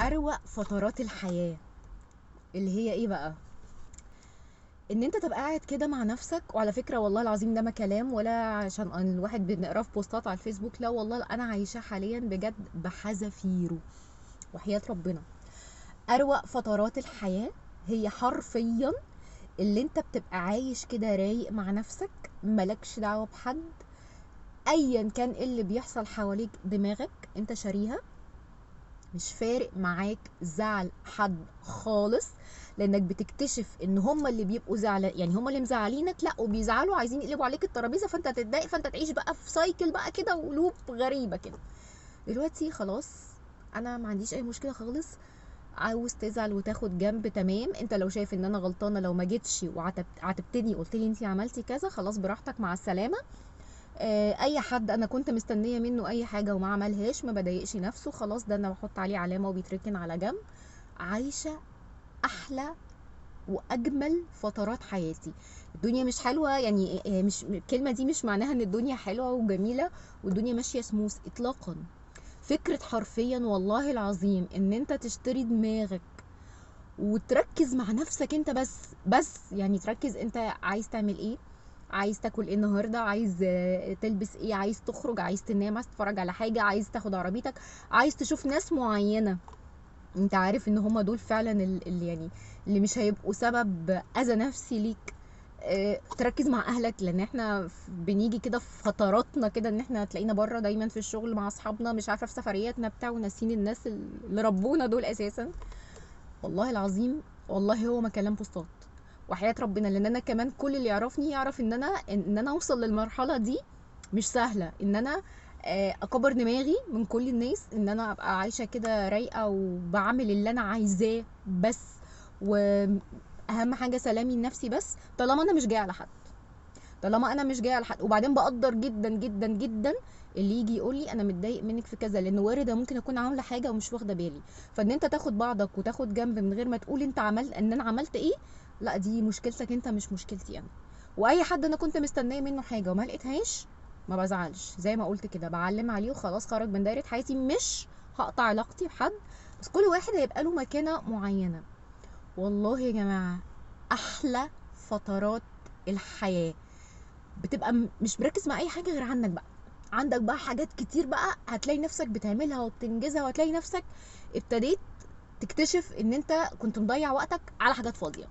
اروق فترات الحياة اللي هي ايه بقى؟ ان انت تبقى قاعد كده مع نفسك. وعلى فكرة والله العظيم ده ما كلام ولا عشان الواحد بنقراه في بوستات على الفيسبوك، لا والله انا عايشاه حاليا بجد بحذافيره وحياة ربنا. اروق فترات الحياة هي حرفيا اللي انت بتبقى عايش كده رايق مع نفسك، ملكش دعوة بحد، ايا كان إيه اللي بيحصل حواليك دماغك انت شاريها، مش فارق معاك زعل حد خالص، لانك بتكتشف ان هما اللي بيبقوا زعلان، يعني هما اللي مزعلينك، لا وبيزعلوا عايزين يقلبوا عليك الترابيزه، فانت تتضايق، فانت تعيش بقى في سايكل بقى كده ولوب غريبه كده. دلوقتي خلاص انا ما عنديش اي مشكله خالص. عاوز تزعل وتاخد جنب تمام، انت لو شايف ان انا غلطانه لو ما جيتش وعتبتني قلت لي انت عملتي كذا، خلاص براحتك مع السلامه. اي حد انا كنت مستنيه منه اي حاجه وما عملهاش ما بضايقش نفسه، خلاص ده انا بحط عليه علامه وبيتركن على جنب. عايشه احلى واجمل فترات حياتي. الدنيا مش حلوه يعني، مش الكلمه دي مش معناها ان الدنيا حلوه وجميله والدنيا ماشيه سموث اطلاقا. فكره حرفيا والله العظيم ان انت تشتري دماغك وتركز مع نفسك انت، بس يعني تركز انت عايز تعمل ايه، عايز تاكل ايه النهارده، عايز تلبس ايه، عايز تخرج، عايز تنام، عايز تتفرج على حاجه، عايز تاخد عربيتك، عايز تشوف ناس معينه انت عارف ان هما دول فعلا اللي يعني اللي مش هيبقوا سبب اذى نفسي ليك. تركز مع اهلك، لان احنا بنيجي كده في فتراتنا كده ان احنا تلاقينا بره دايما في الشغل مع اصحابنا، مش عارفه في سفرياتنا بتاع، وناسين الناس اللي ربونا دول اساسا. والله العظيم والله هو ما كلام بوستات وحياة ربنا، لان انا كمان كل اللي يعرفني يعرف ان انا اوصل للمرحله دي مش سهله، ان انا اكبر دماغي من كل الناس، ان انا ابقى عايشه كده رايقه وبعمل اللي انا عايزاه بس، واهم حاجه سلامي لنفسي بس، طالما انا مش جايه على حد، طالما انا مش جايه على حد. وبعدين بقدر جدا جدا جدا اللي يجي يقول لي انا متضايق منك في كذا، لان وارد ممكن اكون عامله حاجه ومش واخده بالي، فان انت تاخد بعضك وتاخد جنب من غير ما تقول انت عملت ان انا عملت ايه، لا دي مشكلتك انت مش مشكلتي انا. واي حد انا كنت مستنيه منه حاجه وما لقيتهاش ما بزعلش، زي ما قلت كده بعلم عليه وخلاص، خرج من دايره حياتي، مش هقطع علاقتي بحد، بس كل واحد هيبقى له مكانه معينه. والله يا جماعه احلى فترات الحياه بتبقى مش مركز مع اي حاجه غير عنك بقى، عندك بقى حاجات كتير بقى هتلاقي نفسك بتعملها وبتنجزها، وهتلاقي نفسك ابتديت تكتشف ان انت كنت مضيع وقتك على حاجات فاضيه.